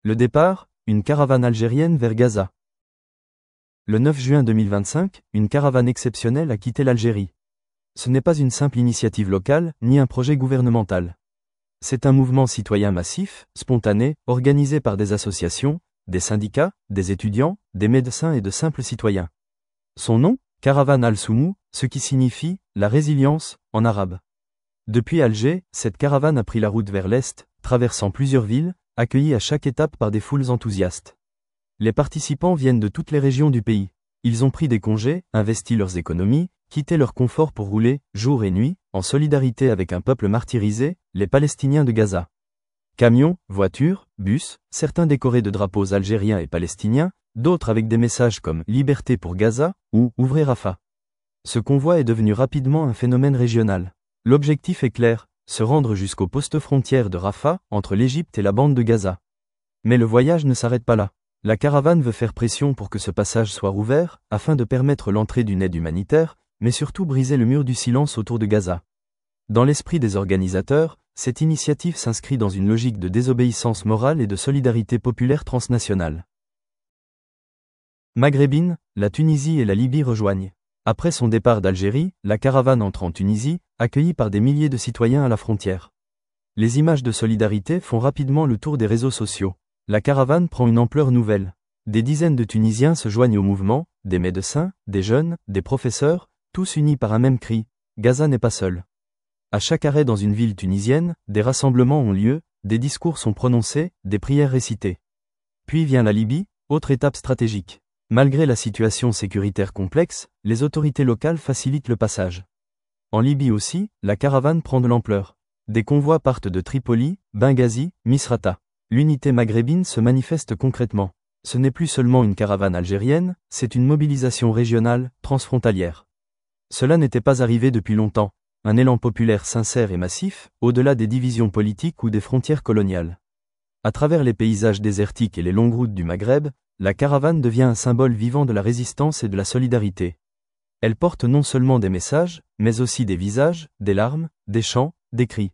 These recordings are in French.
Le départ, une caravane algérienne vers Gaza. Le 9 juin 2025, une caravane exceptionnelle a quitté l'Algérie. Ce n'est pas une simple initiative locale, ni un projet gouvernemental. C'est un mouvement citoyen massif, spontané, organisé par des associations, des syndicats, des étudiants, des médecins et de simples citoyens. Son nom, Caravane al-Soumou, ce qui signifie « la résilience » en arabe. Depuis Alger, cette caravane a pris la route vers l'est, traversant plusieurs villes, accueillie à chaque étape par des foules enthousiastes. Les participants viennent de toutes les régions du pays. Ils ont pris des congés, investi leurs économies, quitté leur confort pour rouler, jour et nuit, en solidarité avec un peuple martyrisé, les Palestiniens de Gaza. Camions, voitures, bus, certains décorés de drapeaux algériens et palestiniens, d'autres avec des messages comme « Liberté pour Gaza » ou « Ouvrez Rafah ». Ce convoi est devenu rapidement un phénomène régional. L'objectif est clair, se rendre jusqu'au poste frontière de Rafah, entre l'Égypte et la bande de Gaza. Mais le voyage ne s'arrête pas là. La caravane veut faire pression pour que ce passage soit rouvert, afin de permettre l'entrée d'une aide humanitaire, mais surtout briser le mur du silence autour de Gaza. Dans l'esprit des organisateurs, cette initiative s'inscrit dans une logique de désobéissance morale et de solidarité populaire transnationale. Maghrébine, la Tunisie et la Libye rejoignent. Après son départ d'Algérie, la caravane entre en Tunisie, accueillie par des milliers de citoyens à la frontière. Les images de solidarité font rapidement le tour des réseaux sociaux. La caravane prend une ampleur nouvelle. Des dizaines de Tunisiens se joignent au mouvement, des médecins, des jeunes, des professeurs, tous unis par un même cri, Gaza n'est pas seul. À chaque arrêt dans une ville tunisienne, des rassemblements ont lieu, des discours sont prononcés, des prières récitées. Puis vient la Libye, autre étape stratégique. Malgré la situation sécuritaire complexe, les autorités locales facilitent le passage. En Libye aussi, la caravane prend de l'ampleur. Des convois partent de Tripoli, Benghazi, Misrata. L'unité maghrébine se manifeste concrètement. Ce n'est plus seulement une caravane algérienne, c'est une mobilisation régionale, transfrontalière. Cela n'était pas arrivé depuis longtemps. Un élan populaire sincère et massif, au-delà des divisions politiques ou des frontières coloniales. À travers les paysages désertiques et les longues routes du Maghreb, la caravane devient un symbole vivant de la résistance et de la solidarité. Elle porte non seulement des messages, mais aussi des visages, des larmes, des chants, des cris.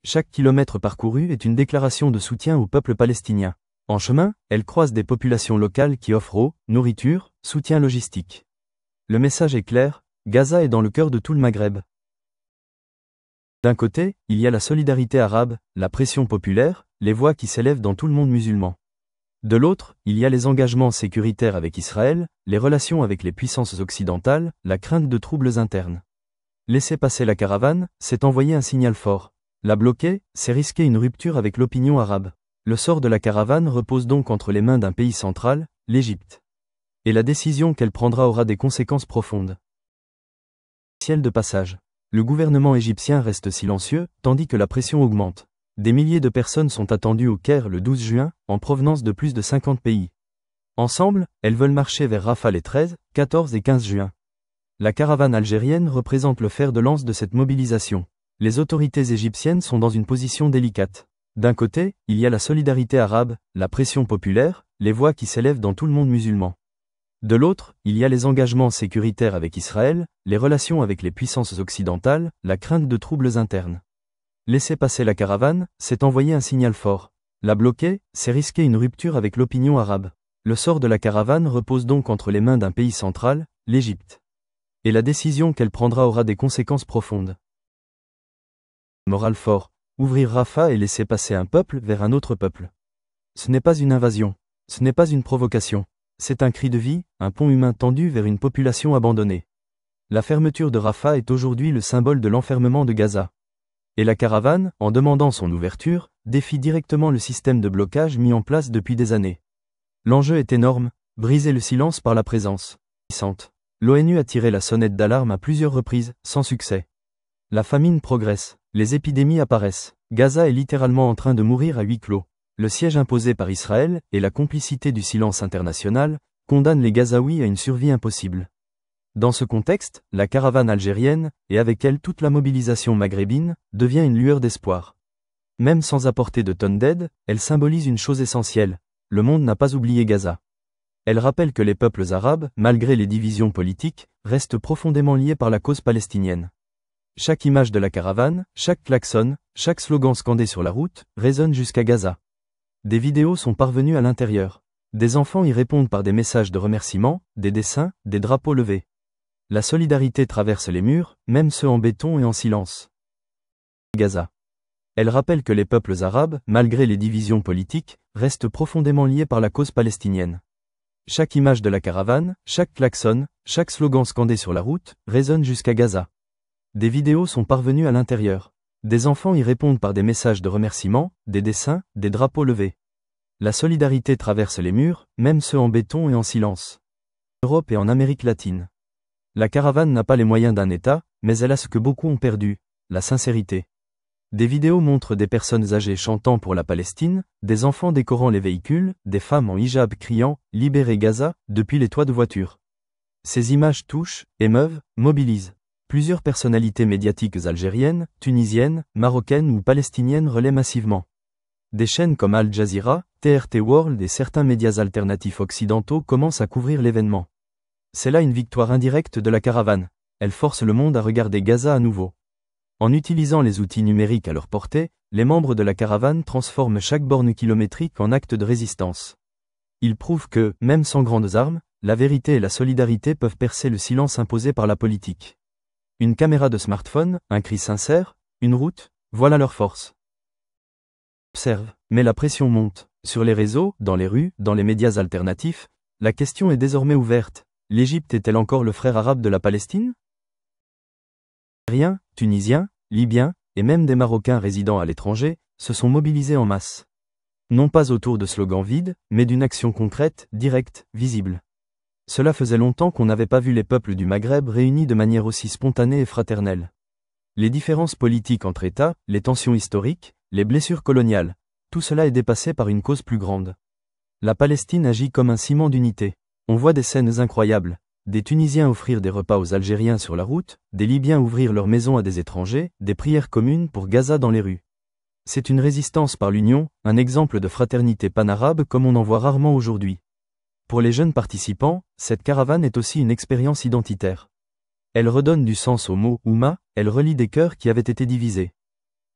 Chaque kilomètre parcouru est une déclaration de soutien au peuple palestinien. En chemin, elle croise des populations locales qui offrent eau, nourriture, soutien logistique. Le message est clair, Gaza est dans le cœur de tout le Maghreb. D'un côté, il y a la solidarité arabe, la pression populaire, les voix qui s'élèvent dans tout le monde musulman. De l'autre, il y a les engagements sécuritaires avec Israël, les relations avec les puissances occidentales, la crainte de troubles internes. Laisser passer la caravane, c'est envoyer un signal fort. La bloquer, c'est risquer une rupture avec l'opinion arabe. Le sort de la caravane repose donc entre les mains d'un pays central, l'Égypte. Et la décision qu'elle prendra aura des conséquences profondes. Ciel de passage. Le gouvernement égyptien reste silencieux, tandis que la pression augmente. Des milliers de personnes sont attendues au Caire le 12 juin, en provenance de plus de 50 pays. Ensemble, elles veulent marcher vers Rafah les 13, 14 et 15 juin. La caravane algérienne représente le fer de lance de cette mobilisation. Les autorités égyptiennes sont dans une position délicate. D'un côté, il y a la solidarité arabe, la pression populaire, les voix qui s'élèvent dans tout le monde musulman. De l'autre, il y a les engagements sécuritaires avec Israël, les relations avec les puissances occidentales, la crainte de troubles internes. Laisser passer la caravane, c'est envoyer un signal fort. La bloquer, c'est risquer une rupture avec l'opinion arabe. Le sort de la caravane repose donc entre les mains d'un pays central, l'Égypte. Et la décision qu'elle prendra aura des conséquences profondes. Moral fort, ouvrir Rafah et laisser passer un peuple vers un autre peuple. Ce n'est pas une invasion, ce n'est pas une provocation. C'est un cri de vie, un pont humain tendu vers une population abandonnée. La fermeture de Rafah est aujourd'hui le symbole de l'enfermement de Gaza. Et la caravane, en demandant son ouverture, défie directement le système de blocage mis en place depuis des années. L'enjeu est énorme, briser le silence par la présence. L'ONU a tiré la sonnette d'alarme à plusieurs reprises, sans succès. La famine progresse, les épidémies apparaissent. Gaza est littéralement en train de mourir à huis clos. Le siège imposé par Israël, et la complicité du silence international, condamnent les Gazaouis à une survie impossible. Dans ce contexte, la caravane algérienne, et avec elle toute la mobilisation maghrébine, devient une lueur d'espoir. Même sans apporter de tonnes d'aide, elle symbolise une chose essentielle, le monde n'a pas oublié Gaza. Elle rappelle que les peuples arabes, malgré les divisions politiques, restent profondément liés par la cause palestinienne. Chaque image de la caravane, chaque klaxon, chaque slogan scandé sur la route, résonne jusqu'à Gaza. Des vidéos sont parvenues à l'intérieur. Des enfants y répondent par des messages de remerciement, des dessins, des drapeaux levés. La solidarité traverse les murs, même ceux en béton et en silence. Gaza. Elle rappelle que les peuples arabes, malgré les divisions politiques, restent profondément liés par la cause palestinienne. Chaque image de la caravane, chaque klaxon, chaque slogan scandé sur la route, résonne jusqu'à Gaza. Des vidéos sont parvenues à l'intérieur. Des enfants y répondent par des messages de remerciement, des dessins, des drapeaux levés. La solidarité traverse les murs, même ceux en béton et en silence. En Europe et en Amérique latine. La caravane n'a pas les moyens d'un État, mais elle a ce que beaucoup ont perdu, la sincérité. Des vidéos montrent des personnes âgées chantant pour la Palestine, des enfants décorant les véhicules, des femmes en hijab criant « Libérez Gaza » depuis les toits de voitures. Ces images touchent, émeuvent, mobilisent. Plusieurs personnalités médiatiques algériennes, tunisiennes, marocaines ou palestiniennes relaient massivement. Des chaînes comme Al Jazeera, TRT World et certains médias alternatifs occidentaux commencent à couvrir l'événement. C'est là une victoire indirecte de la caravane. Elle force le monde à regarder Gaza à nouveau. En utilisant les outils numériques à leur portée, les membres de la caravane transforment chaque borne kilométrique en acte de résistance. Ils prouvent que, même sans grandes armes, la vérité et la solidarité peuvent percer le silence imposé par la politique. Une caméra de smartphone, un cri sincère, une route, voilà leur force. Observe, mais la pression monte. Sur les réseaux, dans les rues, dans les médias alternatifs, la question est désormais ouverte. L'Égypte est-elle encore le frère arabe de la Palestine ? Syriens, Tunisiens, Libyens, et même des Marocains résidant à l'étranger, se sont mobilisés en masse. Non pas autour de slogans vides, mais d'une action concrète, directe, visible. Cela faisait longtemps qu'on n'avait pas vu les peuples du Maghreb réunis de manière aussi spontanée et fraternelle. Les différences politiques entre États, les tensions historiques, les blessures coloniales, tout cela est dépassé par une cause plus grande. La Palestine agit comme un ciment d'unité. On voit des scènes incroyables. Des Tunisiens offrir des repas aux Algériens sur la route, des Libyens ouvrir leurs maisons à des étrangers, des prières communes pour Gaza dans les rues. C'est une résistance par l'union, un exemple de fraternité panarabe comme on en voit rarement aujourd'hui. Pour les jeunes participants, cette caravane est aussi une expérience identitaire. Elle redonne du sens au mot « Oumma », elle relie des cœurs qui avaient été divisés.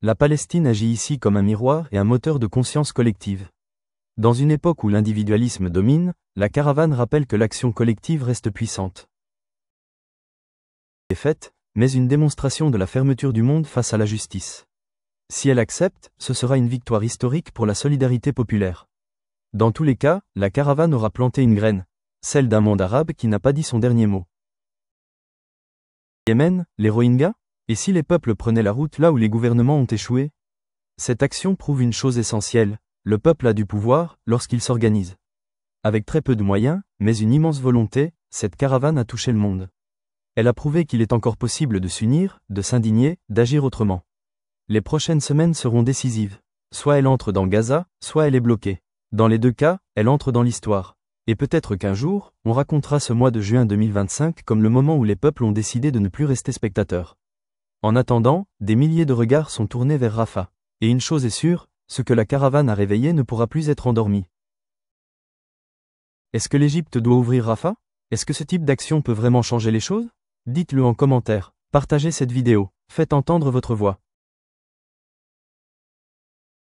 La Palestine agit ici comme un miroir et un moteur de conscience collective. Dans une époque où l'individualisme domine, la caravane rappelle que l'action collective reste puissante. Elle est faite, mais une démonstration de la fermeture du monde face à la justice. Si elle accepte, ce sera une victoire historique pour la solidarité populaire. Dans tous les cas, la caravane aura planté une graine, celle d'un monde arabe qui n'a pas dit son dernier mot. Yémen, les Rohingyas ? Et si les peuples prenaient la route là où les gouvernements ont échoué ? Cette action prouve une chose essentielle, le peuple a du pouvoir lorsqu'il s'organise. Avec très peu de moyens, mais une immense volonté, cette caravane a touché le monde. Elle a prouvé qu'il est encore possible de s'unir, de s'indigner, d'agir autrement. Les prochaines semaines seront décisives. Soit elle entre dans Gaza, soit elle est bloquée. Dans les deux cas, elle entre dans l'histoire. Et peut-être qu'un jour, on racontera ce mois de juin 2025 comme le moment où les peuples ont décidé de ne plus rester spectateurs. En attendant, des milliers de regards sont tournés vers Rafah. Et une chose est sûre, ce que la caravane a réveillé ne pourra plus être endormi. Est-ce que l'Égypte doit ouvrir Rafah ? Est-ce que ce type d'action peut vraiment changer les choses ? Dites-le en commentaire, partagez cette vidéo, faites entendre votre voix.